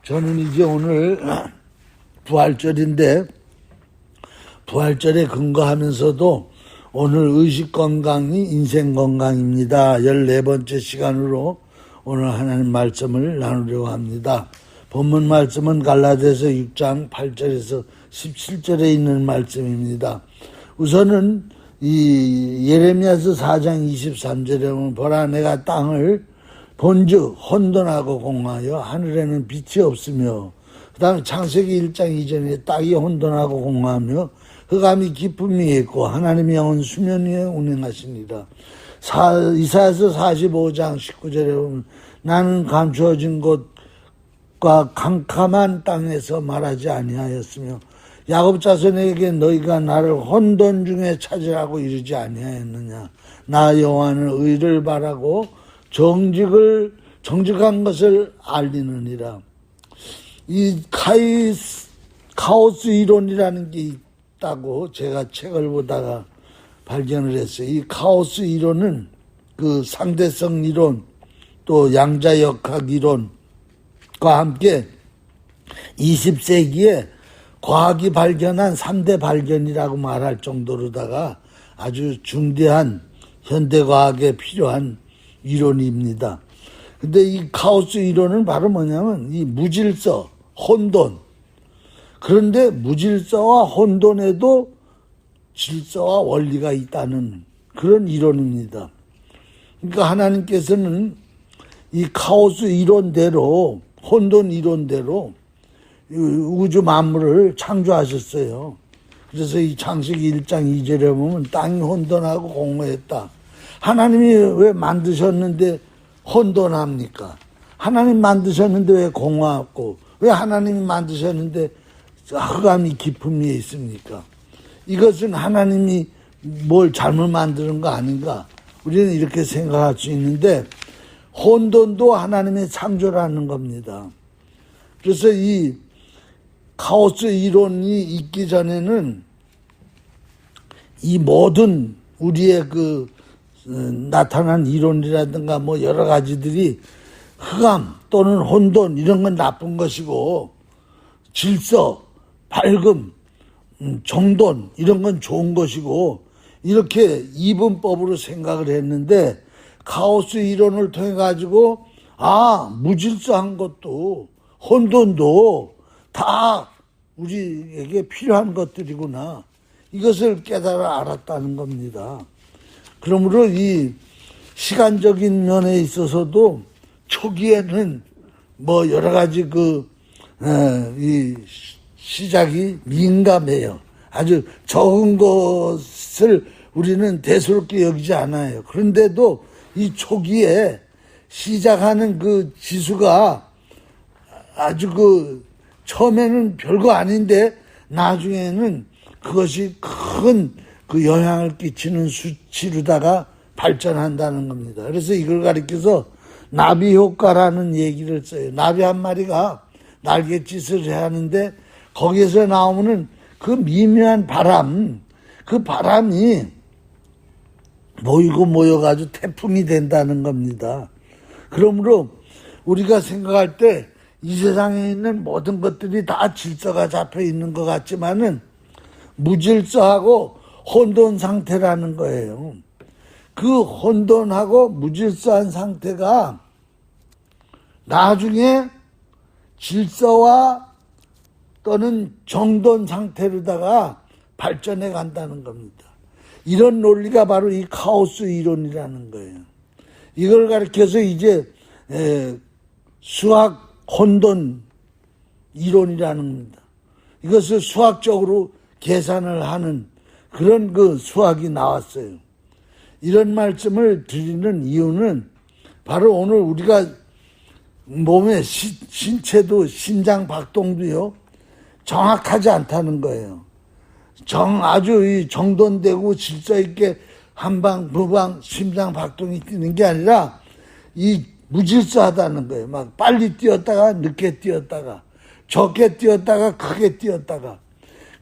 저는 이제 오늘 부활절인데 부활절에 근거하면서도 오늘 의식건강이 인생건강입니다. 14번째 시간으로 오늘 하나님 말씀을 나누려고 합니다. 본문 말씀은 갈라디아서 6장 8절에서 17절에 있는 말씀입니다. 우선은 이 예레미야서 4장 23절에 보면 보라 내가 땅을 본즉 혼돈하고 공하여 하늘에는 빛이 없으며 그 다음에 창세기 1장 이전에 땅이 혼돈하고 공하며 흑암이 깊음이 있고 하나님의 영은 수면 위에 운행하시니라. 이사야서 45장 19절에 보면 나는 감추어진 곳과 캄캄한 땅에서 말하지 아니하였으며 야곱 자손에게 너희가 나를 혼돈 중에 찾으라고 이르지 아니하였느냐. 나 여호와는 의를 바라고 정직한 것을 알리느니라. 이 카오스 이론이라는 게 있다고 제가 책을 보다가 발견을 했어요. 이 카오스 이론은 그 상대성 이론 또 양자역학 이론과 함께 20세기에 과학이 발견한 3대 발견이라고 말할 정도로다가 아주 중대한 현대과학에 필요한 이론입니다. 근데 이 카오스 이론은 바로 뭐냐면 이 무질서, 혼돈. 그런데 무질서와 혼돈에도 질서와 원리가 있다는 그런 이론입니다. 그러니까 하나님께서는 이 카오스 이론대로, 혼돈 이론대로 우주 만물을 창조하셨어요. 그래서 이 창세기 1장 2절에 보면 땅이 혼돈하고 공허했다. 하나님이 왜 만드셨는데 혼돈합니까? 하나님 만드셨는데 왜 공허하고 왜 하나님이 만드셨는데 흑암이 깊음 위에 있습니까? 이것은 하나님이 뭘 잘못 만드는 거 아닌가? 우리는 이렇게 생각할 수 있는데 혼돈도 하나님의 창조라는 겁니다. 그래서 이 카오스 이론이 있기 전에는 이 모든 우리의 나타난 이론이라든가 뭐 여러 가지들이 흑암 또는 혼돈 이런 건 나쁜 것이고 질서, 밝음, 정돈 이런 건 좋은 것이고 이렇게 이분법으로 생각을 했는데 카오스 이론을 통해 가지고 무질서한 것도 혼돈도 다 우리에게 필요한 것들이구나. 이것을 깨달아 알았다는 겁니다. 그러므로 이 시간적인 면에 있어서도 초기에는 뭐 여러 가지 이 시작이 민감해요. 아주 적은 것을 우리는 대수롭게 여기지 않아요. 그런데도 이 초기에 시작하는 그 지수가 아주 처음에는 별거 아닌데 나중에는 그것이 큰 영향을 끼치는 수치로다가 발전한다는 겁니다. 그래서 이걸 가리켜서 나비 효과라는 얘기를 써요. 나비 한 마리가 날갯짓을 해야 하는데 거기에서 나오는 그 미묘한 바람, 그 바람이 모여가지고 태풍이 된다는 겁니다. 그러므로 우리가 생각할 때 이 세상에 있는 모든 것들이 다 질서가 잡혀 있는 것 같지만은 무질서하고 혼돈 상태라는 거예요. 그 혼돈하고 무질서한 상태가 나중에 질서와 또는 정돈 상태로다가 발전해 간다는 겁니다. 이런 논리가 바로 이 카오스 이론이라는 거예요. 이걸 가리켜서 이제 수학 혼돈 이론이라는 겁니다. 이것을 수학적으로 계산을 하는 그런 수학이 나왔어요. 이런 말씀을 드리는 이유는 바로 오늘 우리가 몸의 신체도 심장 박동도요 정확하지 않다는 거예요. 아주 정돈되고 질서 있게 한방 부방 심장 박동이 뛰는 게 아니라 이 무질서하다는 거예요. 막 빨리 뛰었다가 늦게 뛰었다가 적게 뛰었다가 크게 뛰었다가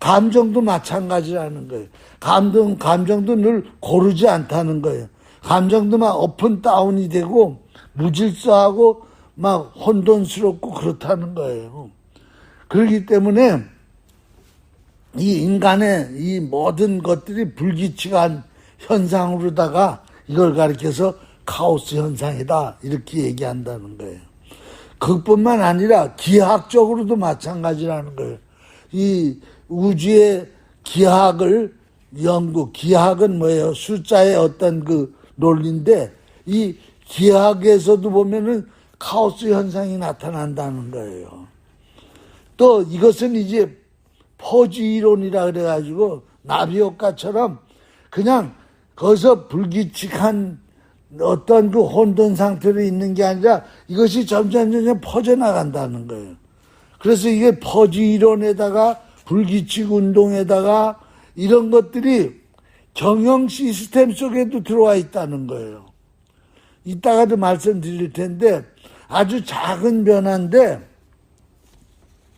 감정도 마찬가지라는 거예요. 감정도 늘 고르지 않다는 거예요. 감정도 막 업은 다운이 되고 무질서하고 막 혼돈스럽고 그렇다는 거예요. 그렇기 때문에 이 인간의 이 모든 것들이 불규칙한 현상으로다가 이걸 가리켜서 카오스 현상이다 이렇게 얘기한다는 거예요. 그것뿐만 아니라 기하학적으로도 마찬가지라는 거예요. 이 우주의 기하학을 기하학은 뭐예요? 숫자의 어떤 그 논리인데 이 기하학에서도 보면은 카오스 현상이 나타난다는 거예요. 또 이것은 이제 퍼지 이론이라 그래가지고 나비 효과처럼 그냥 거기서 불규칙한 어떤 그 혼돈 상태로 있는 게 아니라 이것이 점점 퍼져나간다는 거예요. 그래서 이게 퍼지 이론에다가 불규칙 운동에다가 이런 것들이 경영 시스템 속에도 들어와 있다는 거예요. 이따가도 말씀드릴 텐데 아주 작은 변화인데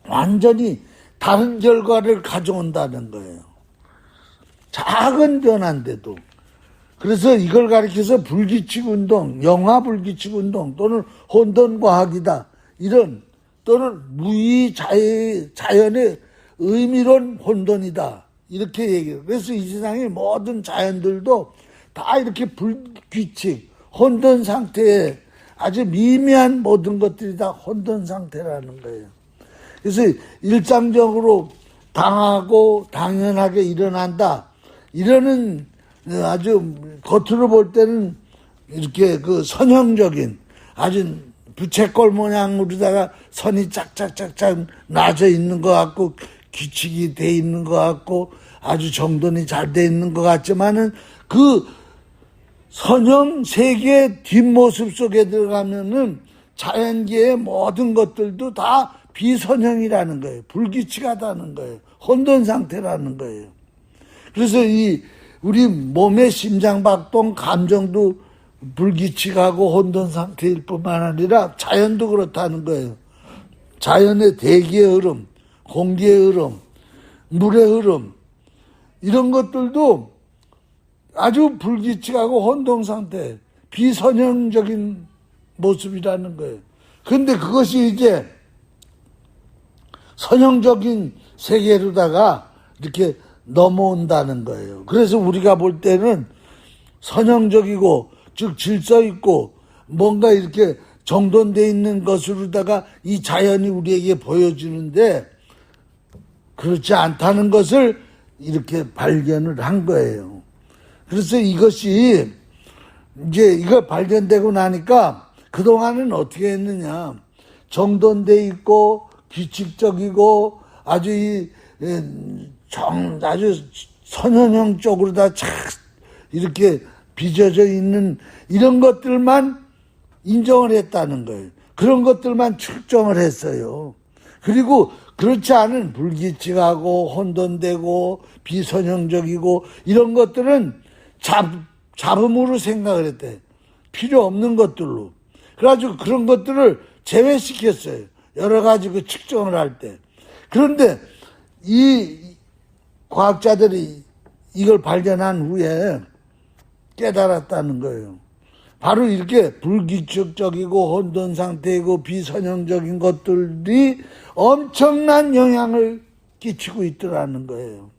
완전히 다른 결과를 가져온다는 거예요. 작은 변화인데도. 그래서 이걸 가리켜서 불규칙 운동, 영화 불규칙 운동 또는 혼돈과학이다. 이런 또는 자연의 의미론 혼돈이다. 이렇게 얘기해요. 그래서 이 세상의 모든 자연들도 다 이렇게 불규칙, 혼돈 상태에 아주 미미한 모든 것들이 다 혼돈 상태라는 거예요. 그래서 일상적으로 당하고 당연하게 일어난다. 이러는 아주 겉으로 볼 때는 이렇게 그 선형적인 아주 부채꼴 모양으로다가 선이 짝짝짝짝 나져 있는 것 같고 규칙이 돼 있는 것 같고 아주 정돈이 잘 돼 있는 것 같지만은 그 선형 세계 뒷모습 속에 들어가면은 자연계의 모든 것들도 다 비선형이라는 거예요. 불규칙하다는 거예요. 혼돈 상태라는 거예요. 그래서 우리 몸의 심장박동, 감정도 불규칙하고 혼돈 상태일 뿐만 아니라 자연도 그렇다는 거예요. 자연의 대기의 흐름, 공기의 흐름, 물의 흐름 이런 것들도 아주 불규칙하고 혼동 상태, 비선형적인 모습이라는 거예요. 그런데 그것이 이제 선형적인 세계로다가 이렇게 넘어온다는 거예요. 그래서 우리가 볼 때는 선형적이고 즉 질서 있고 뭔가 이렇게 정돈되어 있는 것으로다가 이 자연이 우리에게 보여주는데 그렇지 않다는 것을 이렇게 발견을 한 거예요. 그래서 이것이 이제 이거 발견되고 나니까 그동안은 어떻게 했느냐. 정돈돼 있고 규칙적이고 아주 아주 선형형 쪽으로 다 착 이렇게 빚어져 있는 이런 것들만 인정을 했다는 거예요. 그런 것들만 측정을 했어요. 그리고 그렇지 않은 불규칙하고 혼돈되고 비선형적이고 이런 것들은 잡음으로 생각을 했대. 필요 없는 것들로. 그래가지고 그런 것들을 제외시켰어요. 여러 가지 그 측정을 할 때. 그런데 이 과학자들이 이걸 발견한 후에 깨달았다는 거예요. 바로 이렇게 불규칙적이고 혼돈 상태이고 비선형적인 것들이 엄청난 영향을 끼치고 있더라는 거예요.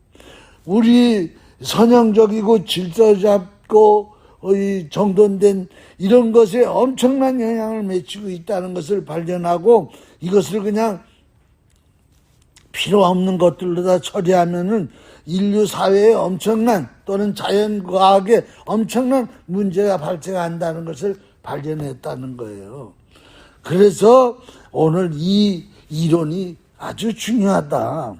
우리 선형적이고 질서 잡고 정돈된 이런 것에 엄청난 영향을 미치고 있다는 것을 발견하고 이것을 그냥 필요 없는 것들로 다 처리하면은 인류 사회에 엄청난 또는 자연과학에 엄청난 문제가 발생한다는 것을 발견했다는 거예요. 그래서 오늘 이 이론이 아주 중요하다.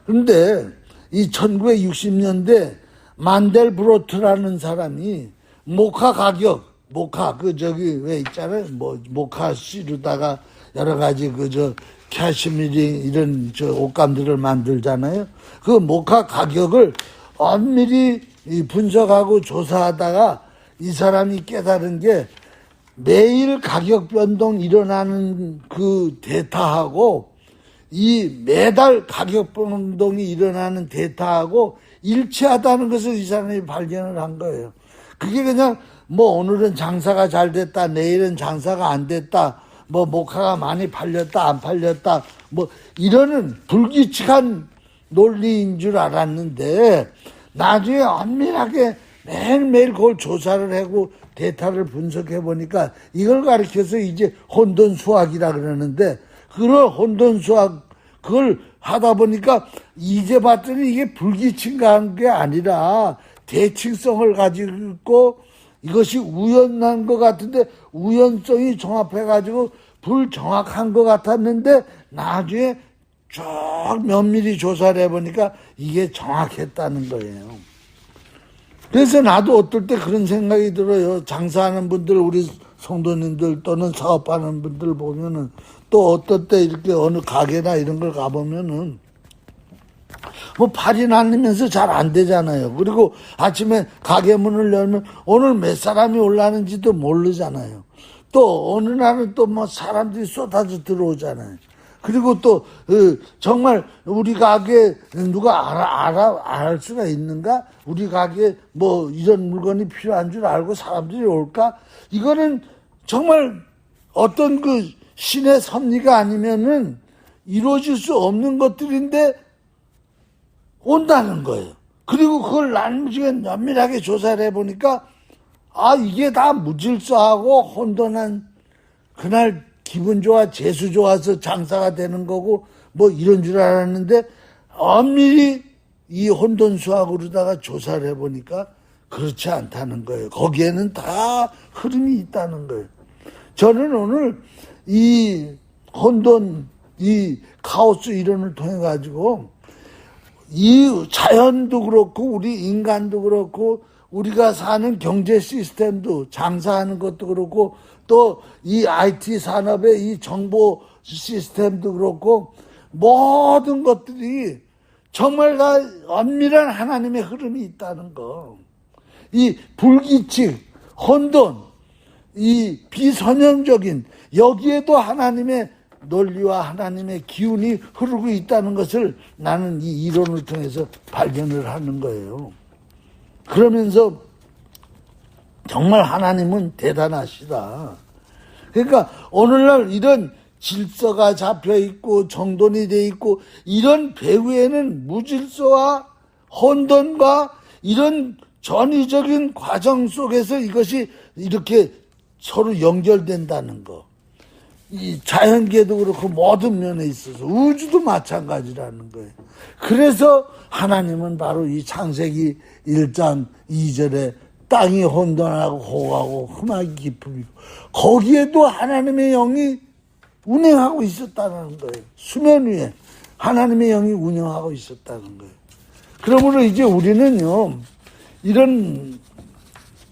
그런데 이 1960년대 만델브로트라는 사람이 모카 가격, 왜 있잖아요. 모카 씨로다가 여러 가지 캐시미리 이런 옷감들을 만들잖아요. 그 모카 가격을 엄밀히 분석하고 조사하다가 이 사람이 깨달은 게 매일 가격 변동 일어나는 그 데이터하고 이 매달 가격 변동이 일어나는 데이터하고 일치하다는 것을 이 사람이 발견을 한 거예요. 그게 그냥 오늘은 장사가 잘 됐다, 내일은 장사가 안 됐다, 뭐 모카가 많이 팔렸다 안 팔렸다 뭐 이러는 불규칙한 논리인 줄 알았는데 나중에 엄밀하게 매일매일 그걸 조사를 하고 데이터를 분석해 보니까 이걸 가리켜서 이제 혼돈 수학이라 그러는데 그걸 혼돈 수학 그걸 하다 보니까 이제 봤더니 이게 불규칙한 게 아니라 대칭성을 가지고 있고 이것이 우연한 것 같은데 우연성이 종합해가지고 불정확한 것 같았는데 나중에 쭉 면밀히 조사를 해보니까 이게 정확했다는 거예요. 그래서 나도 어떨 때 그런 생각이 들어요. 장사하는 분들, 우리 성도님들 또는 사업하는 분들 보면은 또 어떨 때 이렇게 어느 가게나 이런 걸 가보면은 뭐 팔이 나면서 잘 안 되잖아요. 그리고 아침에 가게 문을 열면 오늘 몇 사람이 올라는지도 모르잖아요. 또 어느 날은 또 뭐 사람들이 쏟아져 들어오잖아요. 그리고 또 정말 우리 가게 누가 알 수가 있는가? 우리 가게 뭐 이런 물건이 필요한 줄 알고 사람들이 올까? 이거는 정말 어떤 그 신의 섭리가 아니면은 이루어질 수 없는 것들인데 온다는 거예요. 그리고 그걸 나중에 면밀하게 조사를 해보니까 아 이게 다 무질서하고 혼돈한 그날 기분 좋아 재수 좋아서 장사가 되는 거고 뭐 이런 줄 알았는데 엄밀히 이 혼돈수학으로다가 조사를 해보니까 그렇지 않다는 거예요. 거기에는 다 흐름이 있다는 거예요. 저는 오늘 이 혼돈, 이 카오스 이론을 통해 가지고 이 자연도 그렇고 우리 인간도 그렇고 우리가 사는 경제 시스템도 장사하는 것도 그렇고 또 이 IT 산업의 이 정보 시스템도 그렇고 모든 것들이 정말 다 엄밀한 하나님의 흐름이 있다는 거. 이 불규칙, 혼돈, 이 비선형적인 여기에도 하나님의 논리와 하나님의 기운이 흐르고 있다는 것을 나는 이 이론을 통해서 발견을 하는 거예요. 그러면서 정말 하나님은 대단하시다. 그러니까 오늘날 이런 질서가 잡혀 있고 정돈이 돼 있고 이런 배후에는 무질서와 혼돈과 이런 전위적인 과정 속에서 이것이 이렇게 서로 연결된다는 거. 이 자연계도 그렇고 모든 면에 있어서 우주도 마찬가지라는 거예요. 그래서 하나님은 바로 이 창세기 1장 2절에 땅이 혼돈하고 호하고 흠하기 깊음이고 거기에도 하나님의 영이 운행하고 있었다는 거예요. 수면 위에 하나님의 영이 운영하고 있었다는 거예요. 그러므로 이제 우리는요 이런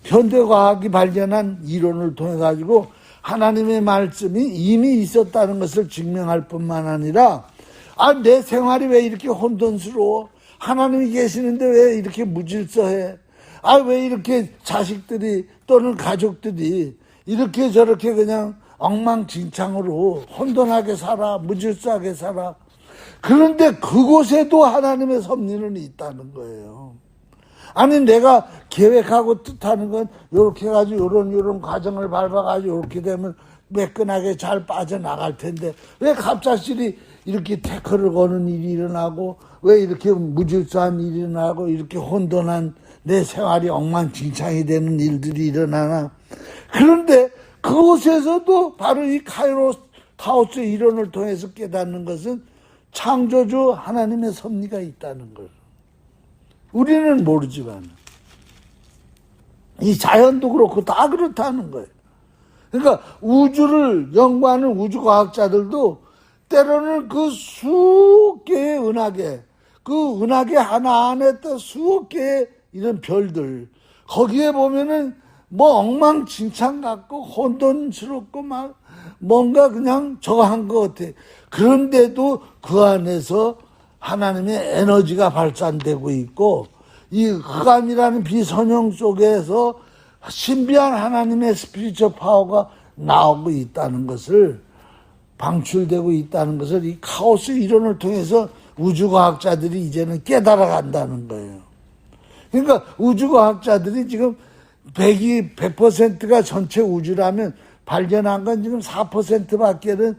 현대과학이 발견한 이론을 통해 가지고 하나님의 말씀이 이미 있었다는 것을 증명할 뿐만 아니라 내 생활이 왜 이렇게 혼돈스러워? 하나님이 계시는데 왜 이렇게 무질서해? 왜 이렇게 자식들이 또는 가족들이 이렇게 저렇게 그냥 엉망진창으로 혼돈하게 살아, 무질서하게 살아. 그런데 그곳에도 하나님의 섭리는 있다는 거예요. 아니 내가 계획하고 뜻하는 건 이렇게 해가지고 이런 과정을 밟아가지고 이렇게 되면 매끈하게 잘 빠져나갈 텐데 왜 갑작스레 이렇게 태클을 거는 일이 일어나고 왜 이렇게 무질서한 일이 일어나고 이렇게 혼돈한 내 생활이 엉망진창이 되는 일들이 일어나나. 그런데 그곳에서도 바로 이 카오스 이론을 통해서 깨닫는 것은 창조주 하나님의 섭리가 있다는 거예요. 우리는 모르지만 이 자연도 그렇고 다 그렇다는 거예요. 그러니까 우주를 연구하는 우주과학자들도 때로는 그 수억 개의 은하계, 그 은하계 하나 안에 또 수억 개의 이런 별들, 거기에 보면은 뭐 엉망진창 같고 혼돈스럽고 막 뭔가 그냥 저거 한 것 같아. 그런데도 그 안에서 하나님의 에너지가 발산되고 있고 이 흑암이라는 비선형 속에서 신비한 하나님의 스피리처 파워가 나오고 있다는 것을 방출되고 있다는 것을 이 카오스 이론을 통해서 우주과학자들이 이제는 깨달아 간다는 거예요. 그러니까 우주과학자들이 지금 100%가 전체 우주라면 발견한 건 지금 4%밖에는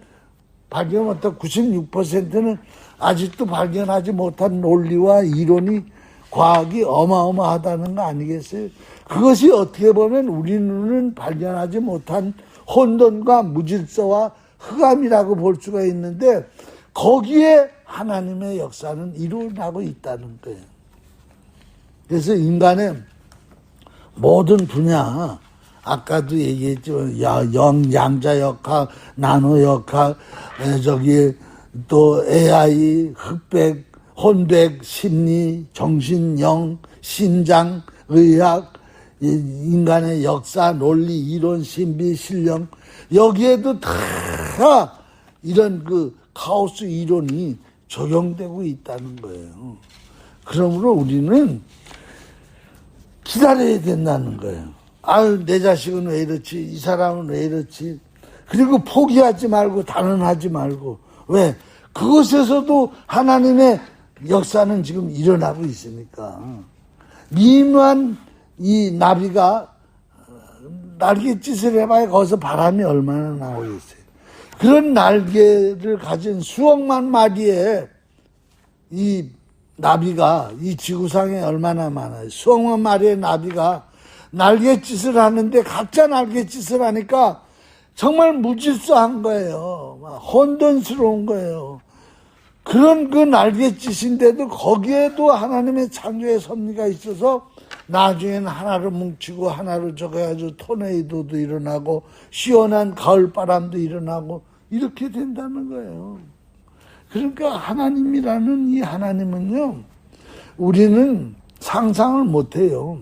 발견 못한 96%는 아직도 발견하지 못한 논리와 이론이 과학이 어마어마하다는 거 아니겠어요? 그것이 어떻게 보면 우리 눈은 발견하지 못한 혼돈과 무질서와 흑암이라고 볼 수가 있는데 거기에 하나님의 역사는 일어나고 있다는 거예요. 그래서 인간의 모든 분야, 아까도 얘기했지만 양자 역학, 나노 역학, 또 AI, 흑백, 혼백, 심리, 정신영, 신장, 의학, 인간의 역사, 논리, 이론, 신비, 신령, 여기에도 다 이런 그 카오스 이론이 적용되고 있다는 거예요. 그러므로 우리는 기다려야 된다는 거예요. 아유, 내 자식은 왜 이렇지? 이 사람은 왜 이렇지? 그리고 포기하지 말고 단언하지 말고. 왜? 그것에서도 하나님의 역사는 지금 일어나고 있으니까. 미묘한 이 나비가 날갯짓을 해봐야 거기서 바람이 얼마나 나오겠어요. 그런 날개를 가진 수억만 마리의 이 나비가 이 지구상에 얼마나 많아요. 수억만 마리의 나비가 날갯짓을 하는데 각자 날갯짓을 하니까 정말 무질서한 거예요. 막 혼돈스러운 거예요. 그런 그 날갯짓인데도 거기에도 하나님의 창조의 섭리가 있어서 나중에는 하나로 뭉치고 하나로 적어가지고 토네이도도 일어나고 시원한 가을바람도 일어나고 이렇게 된다는 거예요. 그러니까 하나님이라는 이 하나님은요, 우리는 상상을 못해요.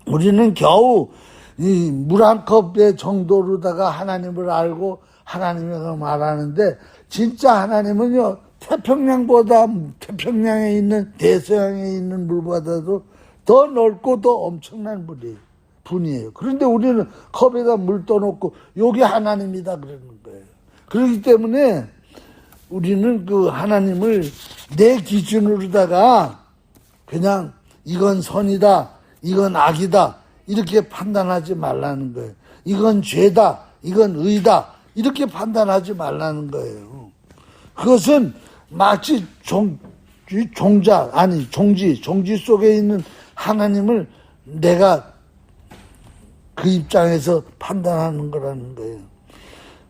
우리는 겨우 이 물 한 컵의 정도로다가 하나님을 알고 하나님을 말하는데 진짜 하나님은요, 태평양에 있는 대서양에 있는 물보다도 더 넓고 더 엄청난 분이에요. 그런데 우리는 컵에다 물 떠놓고 여기 하나님이다 그러는 거예요. 그렇기 때문에 우리는 그 하나님을 내 기준으로다가 그냥 이건 선이다, 이건 악이다 이렇게 판단하지 말라는 거예요. 이건 죄다, 이건 의다 이렇게 판단하지 말라는 거예요. 그것은 마치 종지 속에 있는 하나님을 내가 그 입장에서 판단하는 거라는 거예요.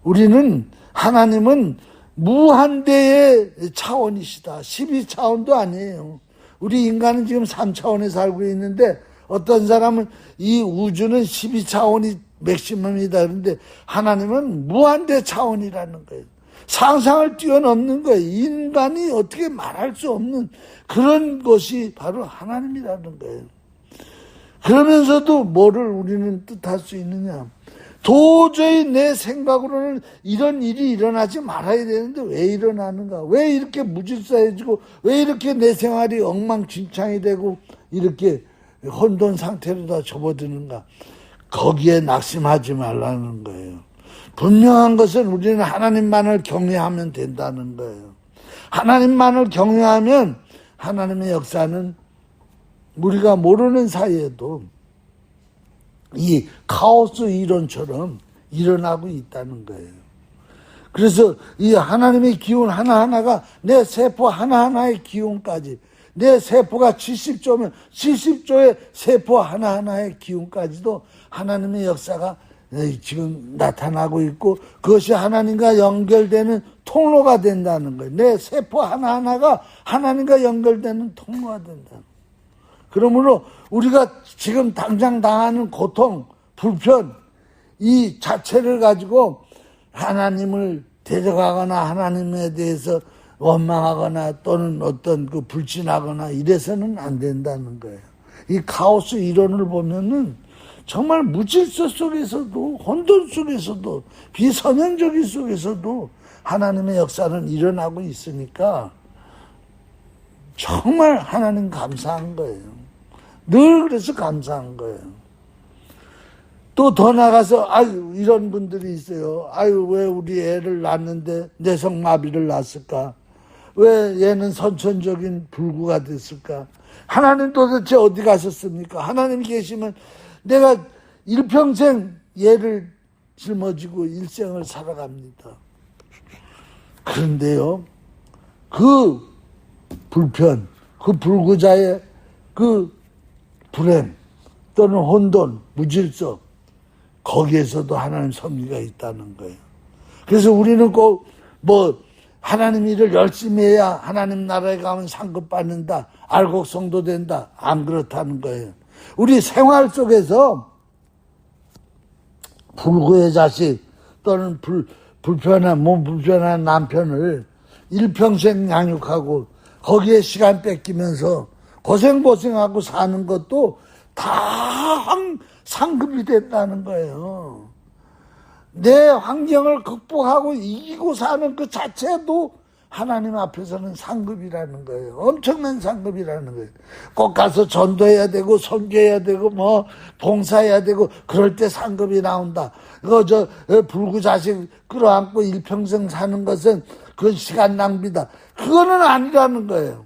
우리는 하나님은 무한대의 차원이시다. 12차원도 아니에요. 우리 인간은 지금 3차원에 살고 있는데 어떤 사람은 이 우주는 12차원이 맥시멈이다. 그런데 하나님은 무한대 차원이라는 거예요. 상상을 뛰어넘는 거예요. 인간이 어떻게 말할 수 없는 그런 것이 바로 하나님이라는 거예요. 그러면서도 뭐를 우리는 뜻할 수 있느냐. 도저히 내 생각으로는 이런 일이 일어나지 말아야 되는데 왜 일어나는가. 왜 이렇게 무질서해지고 왜 이렇게 내 생활이 엉망진창이 되고 이렇게 혼돈 상태로 다 접어드는가. 거기에 낙심하지 말라는 거예요. 분명한 것은 우리는 하나님만을 경외하면 된다는 거예요. 하나님만을 경외하면 하나님의 역사는 우리가 모르는 사이에도 이 카오스 이론처럼 일어나고 있다는 거예요. 그래서 이 하나님의 기운 하나하나가 내 세포 하나하나의 기운까지, 내 세포가 70조면 70조의 세포 하나하나의 기운까지도 하나님의 역사가 지금 나타나고 있고 그것이 하나님과 연결되는 통로가 된다는 거예요. 내 세포 하나하나가 하나님과 연결되는 통로가 된다는 거예요. 그러므로 우리가 지금 당장 당하는 고통, 불편 이 자체를 가지고 하나님을 데려가거나 하나님에 대해서 원망하거나 또는 어떤 그 불신하거나 이래서는 안 된다는 거예요. 이 카오스 이론을 보면은 정말 무질서 속에서도 혼돈 속에서도 비선형적인 속에서도 하나님의 역사는 일어나고 있으니까 정말 하나님 감사한 거예요. 늘 그래서 감사한 거예요. 또 더 나가서 아유 이런 분들이 있어요. 아유 왜 우리 애를 낳았는데 내성마비를 낳았을까? 왜 얘는 선천적인 불구가 됐을까? 하나님 도대체 어디 가셨습니까? 하나님 계시면 내가 일평생 얘를 짊어지고 일생을 살아갑니다. 그런데요, 그 불편, 그 불구자의 그 불행 또는 혼돈, 무질서, 거기에서도 하나님 섭리가 있다는 거예요. 그래서 우리는 꼭 하나님 일을 열심히 해야 하나님 나라에 가면 상급 받는다, 알곡 성도 된다, 안 그렇다는 거예요. 우리 생활 속에서 불구의 자식 또는 몸 불편한 남편을 일평생 양육하고 거기에 시간 뺏기면서 고생하고 사는 것도 다 상급이 된다는 거예요. 내 환경을 극복하고 이기고 사는 그 자체도 하나님 앞에서는 상급이라는 거예요. 엄청난 상급이라는 거예요. 꼭 가서 전도해야 되고 선교해야 되고 봉사해야 되고 그럴 때 상급이 나온다. 불구 자식 끌어안고 일평생 사는 것은 그건 시간 낭비다. 그거는 아니라는 거예요.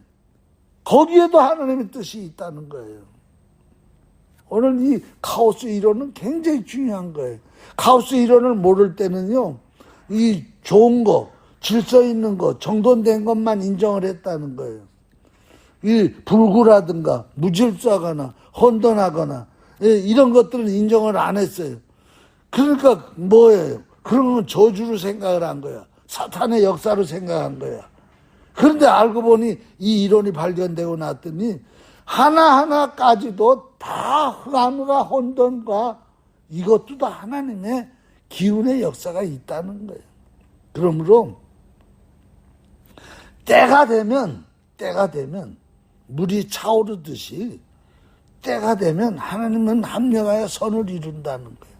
거기에도 하나님의 뜻이 있다는 거예요. 오늘 이 카오스 이론은 굉장히 중요한 거예요. 카오스 이론을 모를 때는요, 이 좋은 거, 질서 있는 거, 정돈된 것만 인정을 했다는 거예요. 이 불구라든가 무질서하거나 혼돈하거나 이런 것들은 인정을 안 했어요. 그러니까 뭐예요? 그런 건 저주로 생각을 한 거야. 사탄의 역사로 생각한 거야. 그런데 알고 보니 이 이론이 발견되고 났더니 하나하나까지도 다 흑암과 혼돈과 이것도 다 하나님의 기운의 역사가 있다는 거예요. 그러므로 때가 되면 물이 차오르듯이 때가 되면 하나님은 합력하여 선을 이룬다는 거예요.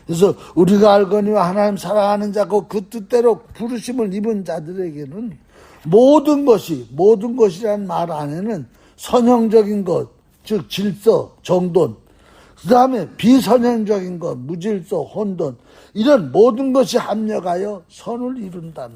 그래서 우리가 알거니와 하나님 사랑하는 자고 그 뜻대로 부르심을 입은 자들에게는 모든 것이라는 말 안에는 선형적인 것, 즉 질서, 정돈, 그 다음에 비선형적인 것, 무질서, 혼돈, 이런 모든 것이 합력하여 선을 이룬다.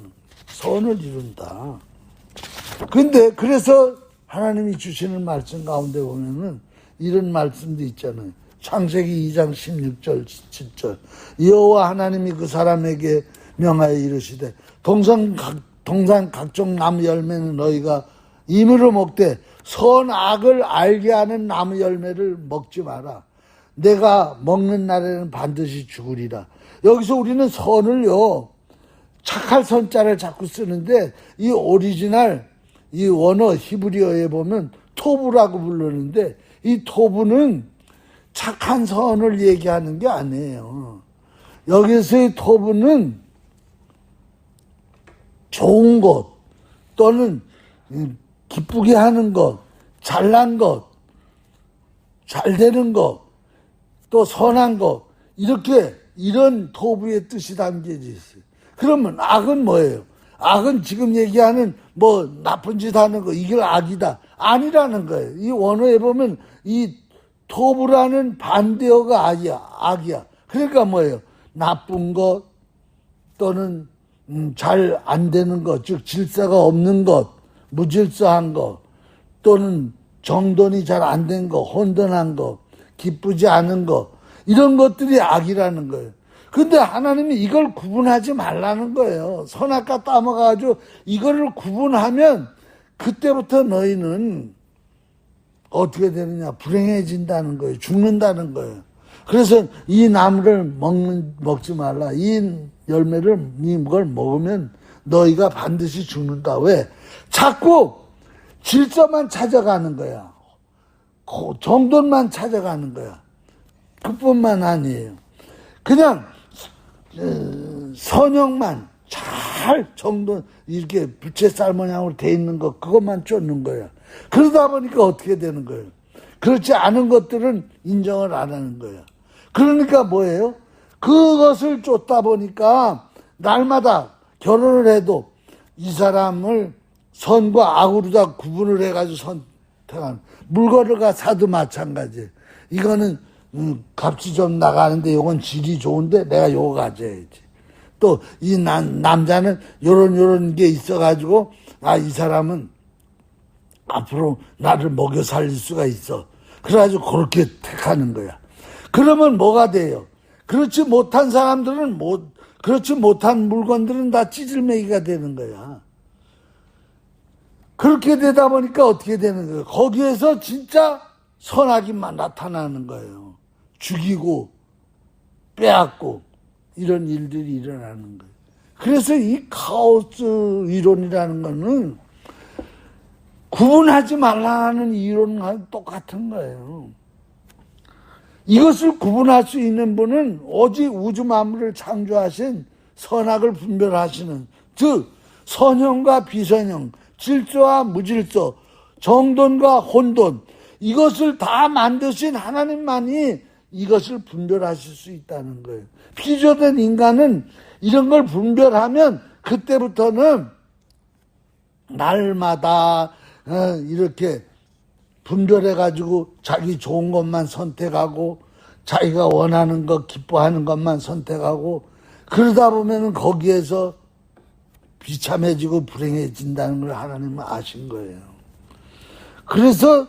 그래서 하나님이 주시는 말씀 가운데 보면은 이런 말씀도 있잖아요. 창세기 2장 16절, 17절. 여호와 하나님이 그 사람에게 명하여 이르시되 동산 각종 나무 열매는 너희가 임으로 먹되 선악을 알게 하는 나무 열매를 먹지 마라. 내가 먹는 날에는 반드시 죽으리라. 여기서 우리는 선을요, 착할 선자를 자꾸 쓰는데 이 오리지널 이 원어 히브리어에 보면 토부라고 부르는데 이 토부는 착한 선을 얘기하는 게 아니에요. 여기서의 토부는 좋은 것 또는 기쁘게 하는 것, 잘난 것, 잘 되는 것, 또 선한 것, 이런 토부의 뜻이 담겨져 있어요. 그러면 악은 뭐예요? 악은 지금 얘기하는 나쁜 짓 하는 거, 이게 악이다. 아니라는 거예요. 이 원어에 보면 이 토부라는 반대어가 악이야. 그러니까 뭐예요? 나쁜 것 또는 잘 안 되는 것, 즉 질서가 없는 것, 무질서한 것, 또는 정돈이 잘 안 된 것, 혼돈한 것, 기쁘지 않은 것, 이런 것들이 악이라는 거예요. 근데 하나님이 이걸 구분하지 말라는 거예요. 선악과 따먹어가지고 이거를 구분하면 그때부터 너희는 어떻게 되느냐? 불행해진다는 거예요. 죽는다는 거예요. 그래서 이 나무를 먹지 말라. 이 열매를 이걸 먹으면 너희가 반드시 죽는다. 왜? 자꾸 질서만 찾아가는 거야. 정돈만 찾아가는 거야. 그뿐만 아니에요. 그냥 선형만 잘 정돈 이렇게 부채살 모양으로 돼 있는 거 그것만 쫓는 거야. 그러다 보니까 어떻게 되는 거예요? 그렇지 않은 것들은 인정을 안 하는 거야. 그러니까 뭐예요? 그것을 쫓다 보니까 날마다 결혼을 해도 이 사람을 선과 악으로 다 구분을 해가지고 선택하는. 물건을 사도 마찬가지예요. 이거는 값이 좀 나가는데 이건 질이 좋은데 내가 요거 가져야지. 또 이 남자는 요런 게 있어가지고 이 사람은 앞으로 나를 먹여 살릴 수가 있어. 그래가지고 그렇게 택하는 거야. 그러면 뭐가 돼요? 그렇지 못한 사람들은 그렇지 못한 물건들은 다 찌질매기가 되는 거야. 그렇게 되다 보니까 어떻게 되는 거예요? 거기에서 진짜 선악이만 나타나는 거예요. 죽이고 빼앗고 이런 일들이 일어나는 거예요. 그래서 이 카오스 이론이라는 거는 구분하지 말라는 이론과 똑같은 거예요. 이것을 구분할 수 있는 분은 오직 우주 만물을 창조하신 선악을 분별하시는, 즉 선형과 비선형, 질서와 무질서, 정돈과 혼돈, 이것을 다 만드신 하나님만이 이것을 분별하실 수 있다는 거예요. 피조된 인간은 이런 걸 분별하면 그때부터는 날마다 이렇게 분별해가지고 자기 좋은 것만 선택하고 자기가 원하는 것, 기뻐하는 것만 선택하고 그러다 보면은 거기에서 비참해지고 불행해진다는 걸 하나님은 아신 거예요. 그래서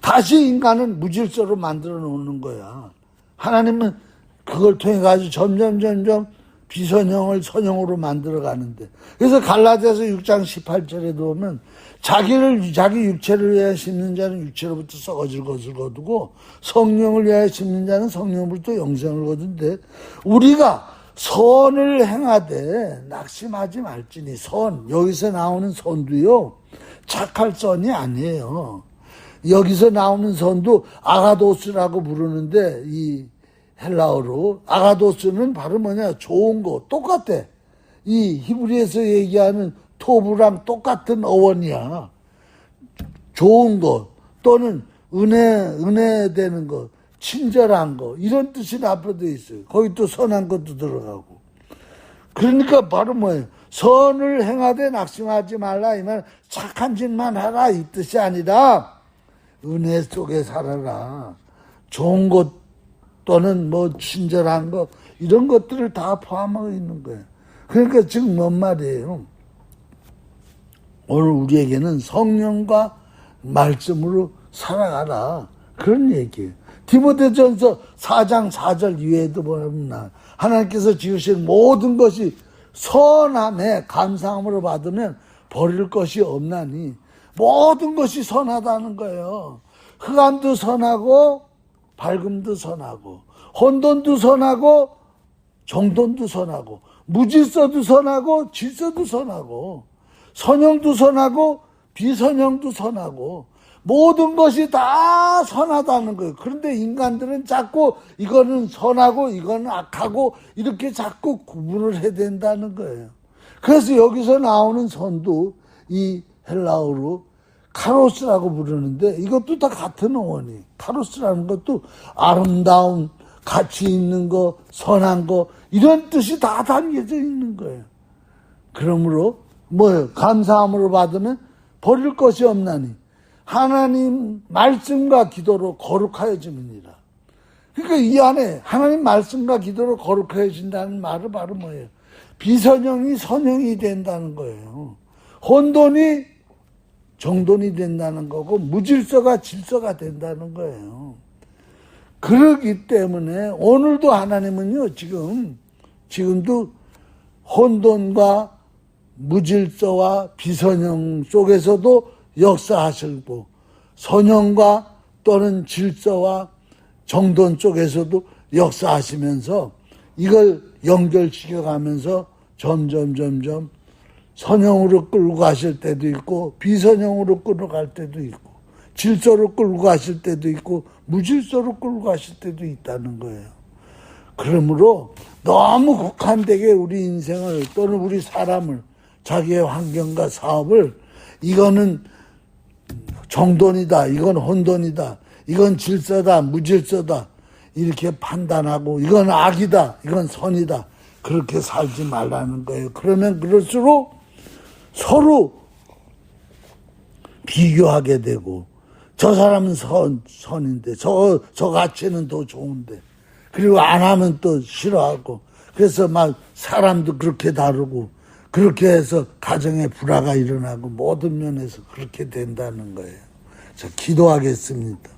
다시 인간은 무질서로 만들어 놓는 거야. 하나님은 그걸 통해 가지고 점점 비선형을 선형으로 만들어 가는데, 그래서 갈라디아서 6장 18절에 보면 자기 육체를 위하여 심는 자는 육체로부터 썩어질 것을 거두고 성령을 위하여 심는 자는 성령으로부터 영생을 거둔데, 우리가 선을 행하되 낙심하지 말지니, 선, 여기서 나오는 선도요 착할 선이 아니에요. 여기서 나오는 선도 아가도스라고 부르는데, 이 헬라어로 아가도스는 바로 뭐냐, 좋은 거, 똑같아. 이 히브리에서 얘기하는 토부랑 똑같은 어원이야. 좋은 거 또는 은혜 되는 거, 친절한 거, 이런 뜻이 앞으로 돼 있어요. 거기 또 선한 것도 들어가고. 그러니까 바로 뭐예요? 선을 행하되 낙심하지 말라, 이 말, 착한 짓만 하라 이 뜻이 아니라 은혜 속에 살아라. 좋은 것 또는 뭐 친절한 것, 이런 것들을 다 포함하고 있는 거예요. 그러니까 지금 뭔 말이에요? 오늘 우리에게는 성령과 말씀으로 살아가라, 그런 얘기예요. 디모데전서 4장 4절 이외에도 보면 하나님께서 지으신 모든 것이 선함에 감사함으로 받으면 버릴 것이 없나니, 모든 것이 선하다는 거예요. 흑암도 선하고 밝음도 선하고 혼돈도 선하고 정돈도 선하고 무질서도 선하고 질서도 선하고 선형도 선하고 비선형도 선하고 모든 것이 다 선하다는 거예요. 그런데 인간들은 자꾸 이거는 선하고 이거는 악하고 이렇게 자꾸 구분을 해야 된다는 거예요. 그래서 여기서 나오는 선도 이 헬라어로 카로스라고 부르는데, 이것도 다 같은 어원이에요. 카로스라는 것도 아름다움, 가치 있는 거, 선한 거, 이런 뜻이 다 담겨져 있는 거예요. 그러므로 뭐예요? 감사함으로 받으면 버릴 것이 없나니 하나님 말씀과 기도로 거룩하여짐이니라. 그러니까 이 안에 하나님 말씀과 기도로 거룩해진다는 말은 바로 뭐예요? 비선형이 선형이 된다는 거예요. 혼돈이 정돈이 된다는 거고 무질서가 질서가 된다는 거예요. 그렇기 때문에 오늘도 하나님은요, 지금도 혼돈과 무질서와 비선형 속에서도 역사하시고 선형과 또는 질서와 정돈 쪽에서도 역사하시면서 이걸 연결시켜가면서 점점 선형으로 끌고 가실 때도 있고 비선형으로 끌고 갈 때도 있고 질서로 끌고 가실 때도 있고 무질서로 끌고 가실 때도 있다는 거예요. 그러므로 너무 국한되게 우리 인생을 또는 우리 사람을, 자기의 환경과 사업을 이거는 정돈이다, 이건 혼돈이다, 이건 질서다, 무질서다 이렇게 판단하고 이건 악이다, 이건 선이다, 그렇게 살지 말라는 거예요. 그러면 그럴수록 서로 비교하게 되고, 저 사람은 선인데 저 가치는 더 좋은데, 그리고 안 하면 또 싫어하고, 그래서 막 사람도 그렇게 다루고 그렇게 해서 가정에 불화가 일어나고 모든 면에서 그렇게 된다는 거예요. 자, 기도하겠습니다.